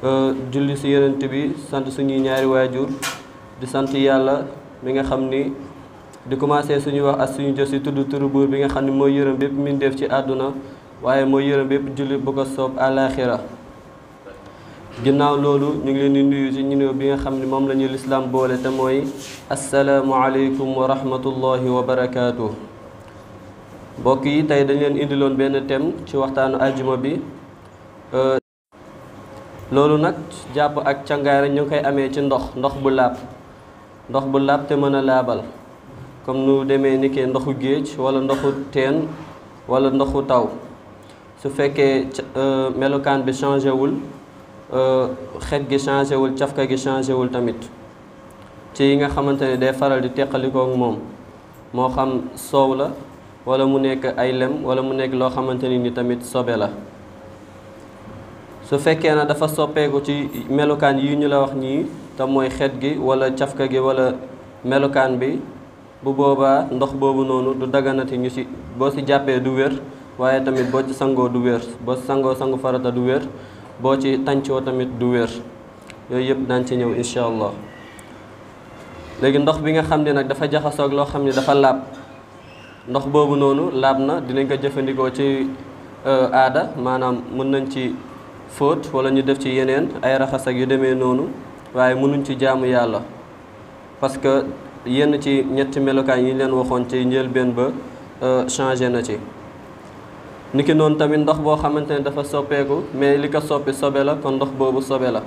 julli si yonent bi sant suñuy ñaari waajur di sant yàlla mi nga xam ni di commencé suñu wax ak suñu jëf si tudd turu buur bi nga xam ni mooy yërëm bépp mbindeef ci àdduna waaye mooy yërëm bépp julli bu ko soob àlaaxira ginnaaw loolu ñu ngi leen di nuyu ci nuyoo bi nga xam ni moom la ñu lislaam boole te mooy assalaamu aleykum wa rahmatullahi wa barakaatu. mbokk yi tey dañ leen indiloon benn thème ci waxtaanu aljuma bi loolu nag jàpp ak cangaay rek ñu ngi koy amee ci ndox bu laab te mën a laabal comme nu demee ni ke ndoxu géej wala ndoxu teen wala ndoxu taw su fekkee melokaan bi changé wul xet gi changé wul cafka gi changé wul tamit ci yi nga xamante ne day faral di teqalikoo ak moom moo xam soow la wala mu nekk ay lem wala mu nekk loo xamante ni tamit sobe la su fekkee na dafa soppeeku ci melokaan yi ñu la wax ñii te mooy xet gi wala cafka gi wala melokaan bi bu boobaa ndox boobu noonu du daganati ñu ci boo ci jàppee du wér waaye tamit boo ci sangoo du wér boo ci sangoo sangu farata du wér boo ci tàncoo tamit du wér yooyu yëpp daan ci ñëw incha allah léegi ndox bi nga xam ne nag dafa jaxasoo ak loo xam ne dafa laab ndox boobu noonu laab na dinañ ko jëfandikoo ci aada maanaam mën nañ ci fóot wala ñu def ci yeneen ay raxas ak yu demee noonu waaye mënuñ ci jaamu yàlla parce que yenn ci ñetti melokaan yi leen waxoon ci njëlbeen ba changé na ci niki noonu tamit ndox boo xamante ne dafa soppeeku mais li ko soppi sobe la kon ndox boobu sobe la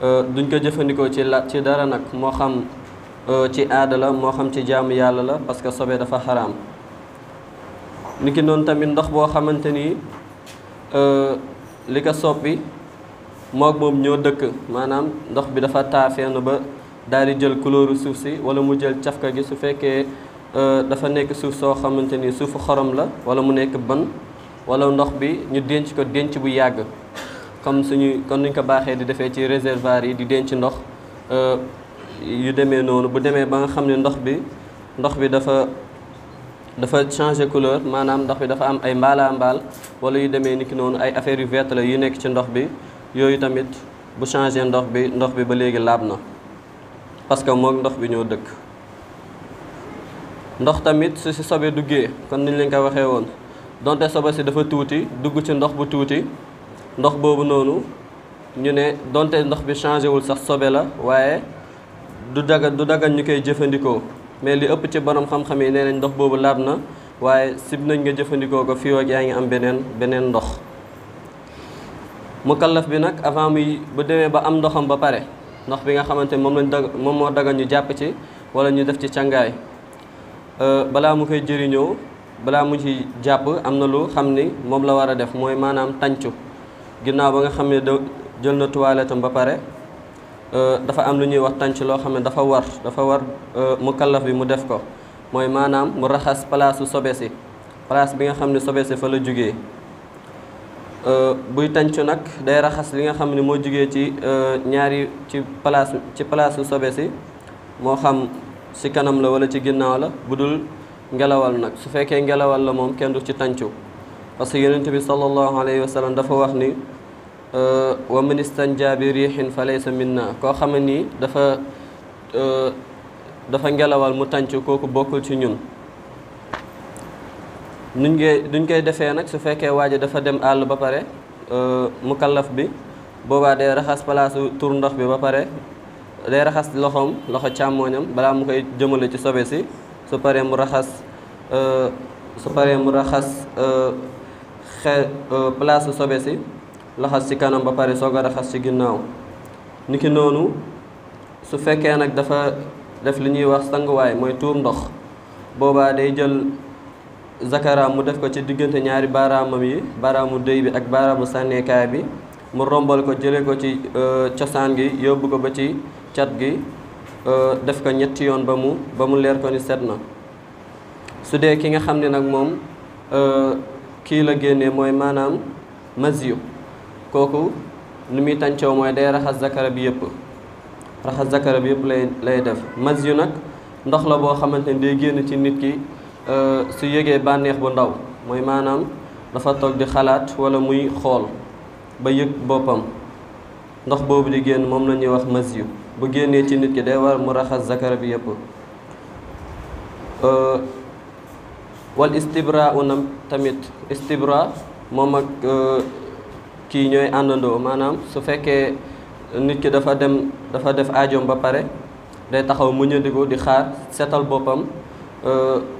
duñ ko jëfandikoo ci dara nag moo xam ci aada la moo xam ci jaamu yàlla la parce que sobe dafa xaraam niki noonu tamit ndox boo xamante ni li ko soppi moog moom ñoo dëkk maanaam ndox bi dafa taa fenn ba daal di jël couleur suuf si wala mu jël cafka gi su fekkee dafa nekk suuf soo xamante ni suufu xorom la wala mu nekk ban wala ndox bi ñu denc ko denc bu yàgg comme nuñ ko baaxee di defee ci réservoir yi di denc ndox yu demee noonu bu demee ba nga xam ne ndox bi dafa changé couleur maanaam ndox bi dafa am ay mbaal wala yu demee ni ki noonu ay affaires yu verte la yu nekk ci ndox bi yooyu tamit bu changé ndox bi ba léegi laab na parce que moom ndox bi ñoo dëkk ndox tamit su si sobe duggee kon niñ leen ko waxee woon donte sobe si dafa tuuti dugg ci ndox bu tuuti ndox boobu noonu ñu ne donte ndox bi changé wul sax sobe la waaye du dagan ñu koy jëfandikoo mais li ëpp ci borom xam-xam yi nee nañ ndox boobu laab na waaye sib nañ nga jëfandikoo ko fii ak yaa ngi am beneen ndox mukallaf bi nag avant muy bu demee ba am ndoxam ba pare ndox bi nga xamante moom moo dagan ñu jàpp ci wala ñu def ci cangaay balaa mu koy jëriñoo balaa mu ci jàpp am na lu xam ni moom la war a def mooy maanaam tàncu ginnaaw ba nga xam ne jël na toilette am ba pare dafa am lu ñuy wax tànc loo xam ne dafa war mukallaf bi mu def ko mooy maanaam mu raxas palaasu sobe si place bi nga xam ne sobe si fa la jugee buy tàncu nag day raxas li nga xam ne moo jugee ci ci palaasu sobe si moo xam ci kanam la wala ci ginnaaw la bu dul ngelawal nag su fekkee ngelawal la moom kenn du ci tàncu parce que yonent bi sallallahu alayhi wa sallam dafa wax ni wa man istanja bi riixin fa laysa minna koo xam ne nii dafa ngelawal mu tàncu kooku bokkul ci ñun duñ koy defee nag su fekkee waa ji dafa dem àll ba pare mukallaf bi boobaa day raxas palaasu tur ndox bi ba pare day raxas loxo càmmooñam balaa mu koy jëmale ci sobe si su paree mu raxas palaasu sobe si laxas ci kanam ba pare soog a raxas ci ginnaaw niki noonu su fekkee nag dafa def li ñuy wax sanguwaay mooy tuur ndox boobaa day jël zakaraam mu def ko ci diggante ñaari baaraamam yi baaraamu dëy bi ak baaraamu sànneekaay bi mu rombal ko jële ko ci cosaan gi yóbbu ko ba ci cat gi def ko ñetti yoon ba mu leer ko ni set na su dee ki nga xam ne nag moom kii la génnee mooy maanaam masiyu kooku nu muy tàncoo mooy day raxas zakara bi yëpp lay def masiyu nag ndox la boo xamante ni day génn ci nit ki su yëgee bànneex bu ndaw mooy maanaam dafa toog di xalaat wala muy xool ba yëg boppam ndox boobu di génn moom la ñuy wax mas yu. bu génnee ci nit ki day war mu raxas zakara bi yëpp. wal istibra unam tamit istibra moom ak kii ñooy àndandoo, maanaam su fekkee nit ki dafa def aajoom ba pare day taxaw mu ñëndiku di xaar setal boppam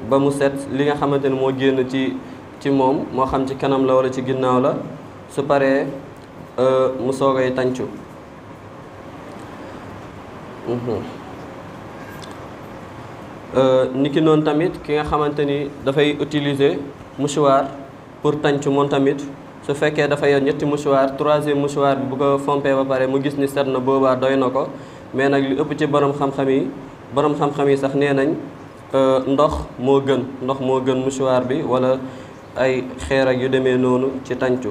ba mu set li nga xamante ne moo génn ci moom, moo xam ci kanam la wala ci ginnaaw la, su paree mu soogay tàncu. niki noonu tamit ki nga xamante ni dafay utiliser mouchoir pour tàncu, moom tamit su fekkee dafa yor ñetti mouchoir, troisième mouchoir bi bu ko fompee ba pare mu gis ni set na, boobaa doy na ko. mais nag li ëpp ci borom xam-xam yi sax nee nañ ndox moo gën mouchoir bi wala ay xeer ak yu demee noonu ci tàncu,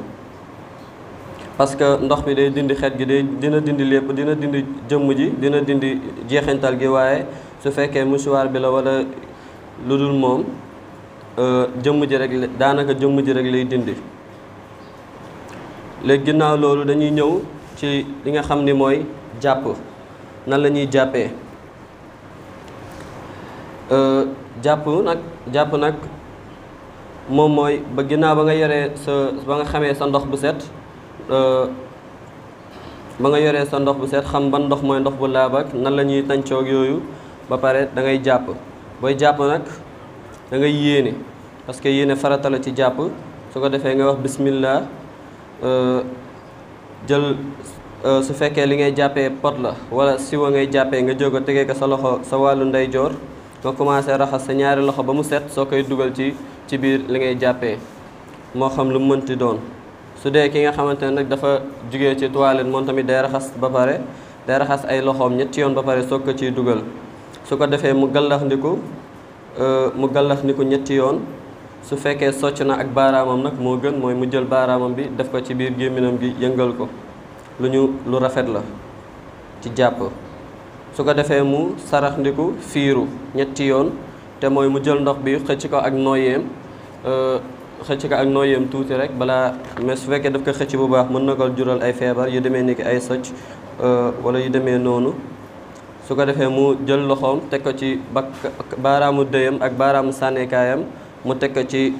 parce que ndox bi day dindi xet gi, dina dindi lépp, dina dindi jëmm ji, dina dindi jeexintal gi. waaye su fekkee mouchoir bi la wala lu dul moom jëmm ji rek daanaka jëmm ji rek lay dindi. léegi ginnaaw loolu dañuy ñëw ci li nga xam ni mooy jàpp. nan la ñuy jàppee? jàpp nag moom mooy ba ginnaaw ba nga xamee sa ndox bu set, xam ban ndox mooy ndox bu laab ak nan la ñuy tàncoog yooyu, ba pare da ngay jàpp. booy jàpp nag da ngay yéene, parce que yéene farata la ci jàpp. su ko defee nga wax bismillah, jël su fekkee li ngay jàppee pot la wala siwa ngay jàppee, nga jóg a tegee ko sa loxo sa wàllu ndeyjoor, nga commencé raxas sa ñaari loxo ba mu set, soo koy dugal ci biir li ngay jàppee, moo xam lu mu mënti doon. su dee ki nga xamante ne nag dafa jugee ci toilette, moom tamit day raxas ay loxoom ñetti yoon ba pare soog ko ciy dugal. su ko defee mu gallax ndiku ñetti yoon. su fekkee socc na ak baaraamam nag moo gën, mooy mu jël baaraamam bi def ko ci biir gémminam gi yëngal ko, lu rafet la ci jàpp. su ko defee mu sarax ndiku fiiru ñetti yoon, te mooy mu jël ndox bi xëcc ko ak nooyeem tuuti rek balaa, mais su fekkee daf ko xëcc bu baax mën na ko jural ay feebar yu demee ni ki ay socc wala yu demee noonu. su ko defee mu jël loxoom teg ko ci baaraamu dëyam ak baaraamu sànnekaayam, mu teg ko ci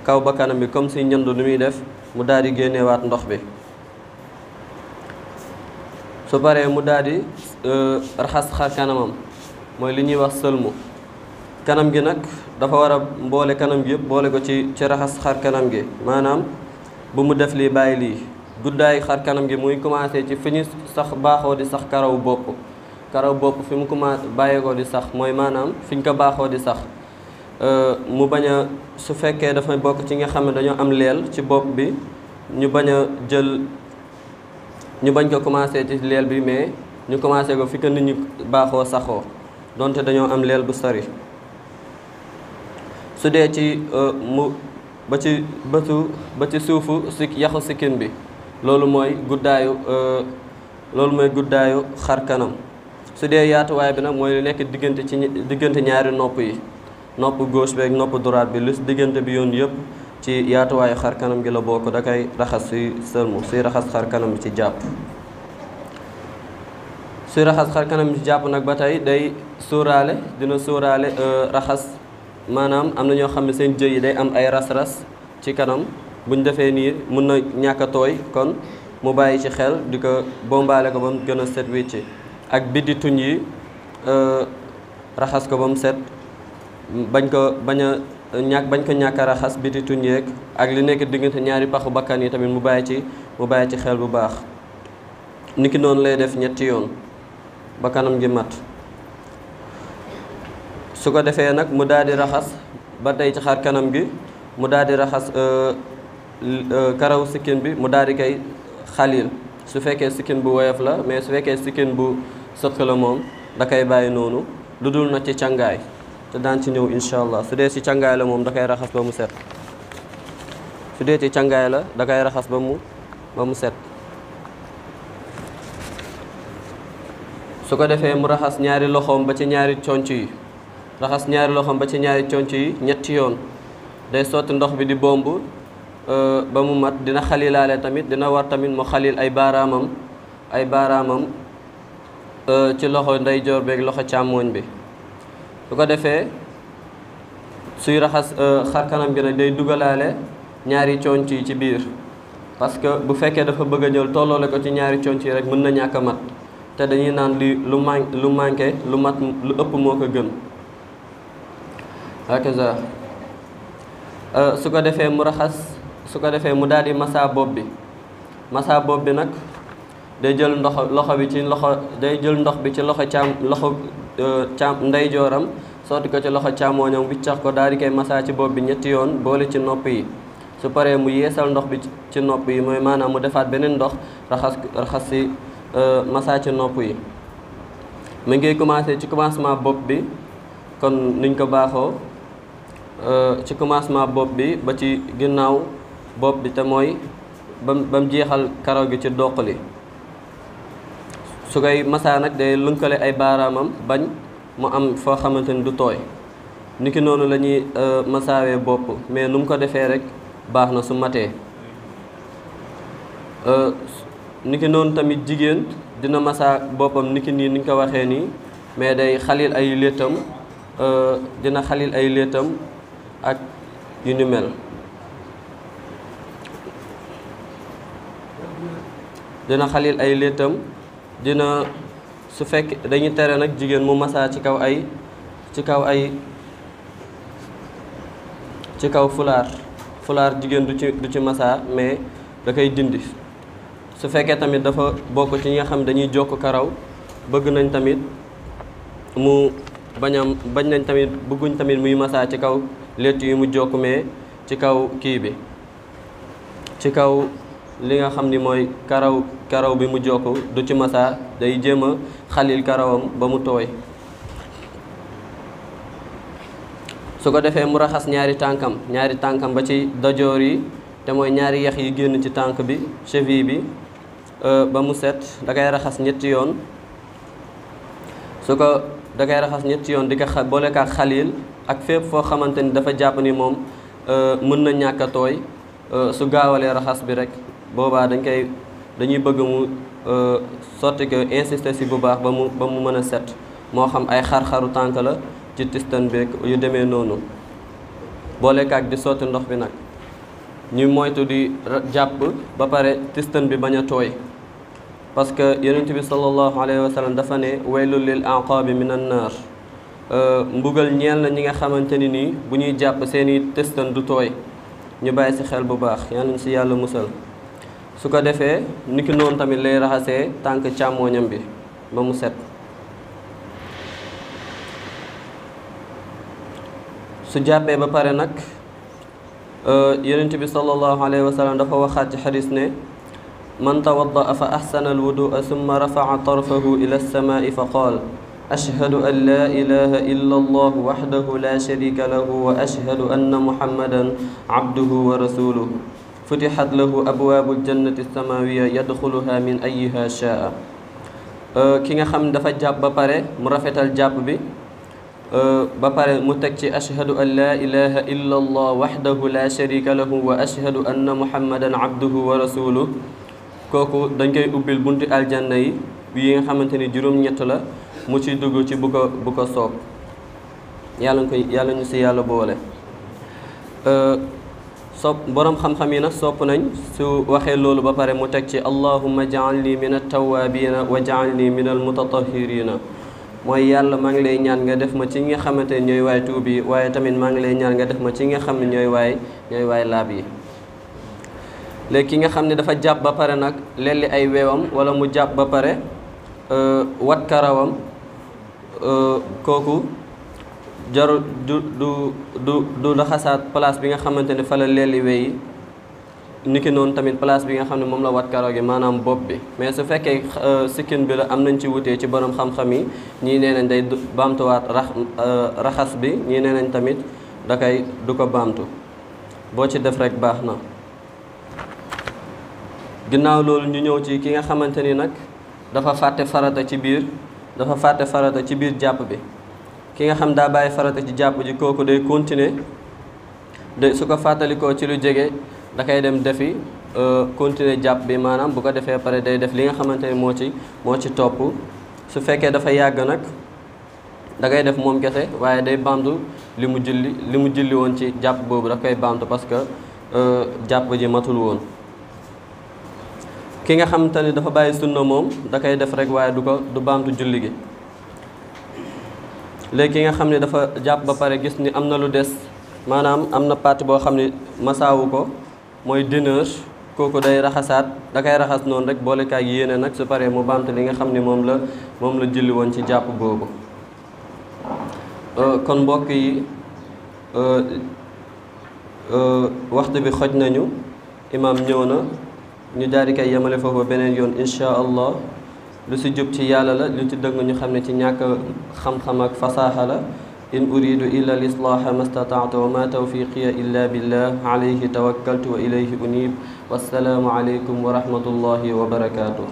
kaw bakkanam bi comme si ñandu lu muy def, mu daal di génneewaat ndox bi. su paree mu daal di raxas xar kanamam, mooy li ñuy wax sëlmu. kanam gi nag dafa war a mboole kanam gi yëpp, boole ko ci raxas xar kanam gi, maanaam bu mu def lii bàyyi lii. guddaayu xar kanam gi muy commencé ci fi ñu sax baaxoo di sax karaw bopp fi mu commencé bàyyeekoo di sax, mooy maanaam fi ñu ko baaxoo di sax. mu bañ a, su fekkee dafa bokk ci nga xam ne dañoo am leel ci bopp bi, ñu bañ ko commencé ci leel bi, mais ñu commencé ko fi ko nit ñi baaxoo saxoo, donte dañoo am leel bu sori. su dee ci ba ci suufu yaxu sikkin bi, loolu mooy guddaayu xar kanam. su dee yaatuwaay bi nag mooy lu nekk diggante ñaari nopp yi, nopp gauche bi ak nopp droite bi, lu diggante bi yoon yëpp ci yaatuwaayu xar kanam gi la bokk. da koy raxas suy raxas xar kanam bi ci jàpp. suy raxas xar kanam bi ci jàpp nag ba tey dina sóoraale raxas, maanaam am na ñoo xam ne seen jëy yi day am ay ras-ras ci kanam. buñ defee nii mun na ñàkk a tooy, kon mu bàyyi ci xel di ko bombaale ko ba mu gën a set wecci. ak biddi tuñ yi raxas ko ba mu set, bañ ko ñàkk a raxas biddi tuñ yeeg ak li nekk diggante ñaari paxu bakkan yi tamit mu bàyyi ci xel bu baax. niki noonu lay def ñetti yoon ba kanam gi mat. su ko defee nag mu daal di raxas ba tey ci xar kanam gi, mu daal di raxas karaw sikkin bi, mu daal di koy xalil su fekkee sikkin bu woyof la, mais su fekkee sikkin bu sëq la moom da koy bàyyi noonu, lu dul na ci càngaay, te daan ci ñëw incha allah. su dee ci càngaay la moom da koy raxas ba mu set. su dee ci càngaay la da koy raxas ba mu set. su ko defee mu raxas ñaari loxoom ba ci ñaari conc yi, ñetti yoon. day sotti ndox bi di bomb ba mu mat. dina xalilaale tamit, dina war tamit mu xalil ay baaraamam ay baaraamam ci loxo ndeyjoor beeg loxo càmmooñ bi. su ko defee suy raxas xar kanam gi nag day dugalaale ñaari conc yi ci biir, parce que bu fekkee dafa bëgg a jël tolloole ko ci ñaari conc yi rek mën na ñàkk a mat, te dañuy naan li lu manqué lu mat lu ëpp moo ko gën. hakaza su ko defee mu raxas, su ko defee mu daal di massa bopp bi. massa bopp bi nag day jël loxo bi ci loxo day jël ndox bi ci loxo ndeyjooram sotti ko ci loxo càmmooñam wiccax ko daal di koy massa ci bopp bi ñetti yoon boole ci nopp yi. su paree mu yeesal ndox bi ci nopp yi, mooy maanaam mu defaat beneen ndox raxas si massa ci nopp yi. mu ngi commencé ci commencement bopp bi, kon niñ ko baaxoo ci commencement bopp bi ba ci ginnaaw bopp bi, te mooy ba mu jeexal karaw gi ci doq li. su koy massa nag day lënkale ay baaraamam bañ mu am foo xamante ni du tooy. niki noonu la ñuy massaawee bopp, mais nu mu ko defee rek baax na su matee. niki noonu tamit jigéen dina massa boppam niki nii ni ñu ko waxee nii, mais day xalil ay léttam, dina xalil ay léttam ak yu ni mel. dina xalil ay léttam, dina su fekk dañuy tere nag jigéen mu massa ci kaw fulaar jigéen du ci massa, mais da koy dindi. su fekkee tamit dafa bokk ci ñi nga xam dañuy jokk karaw, bëgg nañ tamit mu bañ nañ tamit bëgguñ tamit muy massa ci kaw létt yi mu jokk, mais ci kaw kii bi, ci kaw li nga xam ni mooy karaw bi mu jokk du ci massa, day jéem a xalil karawam ba mu tooy. su ko defee mu raxas ñaari tànkam ba ci dajoor yi, te mooy ñaari yax yi génn ci tànk bi, cheville bi, ba mu set. da koy raxas ñetti yoon. da koy raxas ñetti yoon di ko boole ak xalil ak fépp foo xamante ni dafa jàpp ni moom mën na ñàkk a tooy. su gaawalee raxas bi rek boobaa dañuy bëgg mu sotti ko insister si bu baax ba mu mën a set, moo xam ay xar-xaru tànk la ci tistan beeg yu demee noonu. boole ak di sotti ndox bi nag ñu moytu di jàpp ba pare tistan bi bañ a tooy, parce que yonent bi sallallahu alayhi wa sallam dafa ne waylul lil aqaabi min an naar, mbugal ñeel na ñi nga xamante ni nii bu ñuy jàpp seeni tistan du tooy. ñu bàyyi ci xel bu baax, yàlla na ci yàlla musal. su ko defee niki noonu tamit lay raxasee tànk càmmooñam bi ba mu set. su jàppee ba pare nag yonent bi sallallahu alayhi wa sallam dafa waxaat ci xadis ne man tawaddaa fa ahsana alwudua summa rafaca tarfahu ila alsamaai fa qaal ashhadu an laa ilaha illa allah waxdahu la sharika lahu wa ashhadu anna muhammadan abduhu wa rasuluhu futixat lahu abwaabu ljannati alsamawiya yadxuluha min ayiha shaa. ki nga xam dafa jàpp ba pare mu rafetal jàpp bi ba pare mu teg ci ashhadu an laa ilaha illa allah waxdahu la sharika lahu wa ashhadu anna muhammadan abduhu wa rasuluhu, kooku dañ koy ubbil bunti aljanna yi nga xamante ni juróom-ñett la, mu ci dugg ci bu ko soob. yàlla ñu si yàlla boole. borom xam-xam yi nag sopp nañ su waxee loolu ba pare mu teg ci allahumma ja'alni min at-tawwabina wa ja'alni min al-mutatahhirina, mooy yàlla maa ngi lay ñaan nga def ma ci nga xamante ne ñooy waay tuub yi, waaye tamit maa ngi lay ñaan nga def ma ci nga xam ne ñooy waay laab yi. léegi ki nga xam ne dafa jàpp ba pare nag lelli ay weewam wala mu jàpp ba pare wat karawam, kooku jarul du laxasaat place bi nga xamante ne fa la lelli weyi, niki noonu tamit place bi nga xam ne moom la wat karaw gi, maanaam bopp bi. mais su fekkee sikkin bi la am nañ ci wutee ci borom xam-xam yi, ñii nee nañ day baamtuwaat raxas bi, ñii nee nañ tamit du ko baamtu, boo ci def rek baax na. ginnaaw loolu ñu ñëw ci ki nga xamante ni nag dafa fàtte farata ci biir jàpp bi. ki nga xam daa bàyyi farata ci jàpp ji, kooku day continuer su ko fàttalikoo ci lu jege da koy dem defi continuer jàpp bi maanaam bu ko defee pare day def li nga xamante ne moo ci topp. su fekkee dafa yàgg nag da ngay def moom kese waaye day baamtu li mu julli woon ci jàpp boobu daf koy baamtu parce que jàpp ji matul woon. ki nga xamante ni dafa bàyyi sunna moom da koy def rek waaye du baamtu julli gi. léegi ki nga xam ne dafa jàpp ba pare gis ni am na lu des maanaam am na partie boo xam ne masaawu ko mooy dënër kooku day raxasaat da koy raxas noonu rek boole kaay yéene nag su paree mu baamtu li nga xam ne moom la julli woon ci jàpp boobu. kon mbokk yi waxtu bi xoj nañu imaam ñëw na ñu daal di koy yemale foofu beneen yoon insha allah. lu si jub ci yàlla la lu ci dëng ñu xam ne ci ñàkk xam-xam ak fasaaxa la. in uridu illa al islaaha ma stataatu wa ma tawfiqiya illa billah alayhi tawakkaltu wa ilayhi unib wassalaamu alaykum wa rahmatullahi wa barakatuh.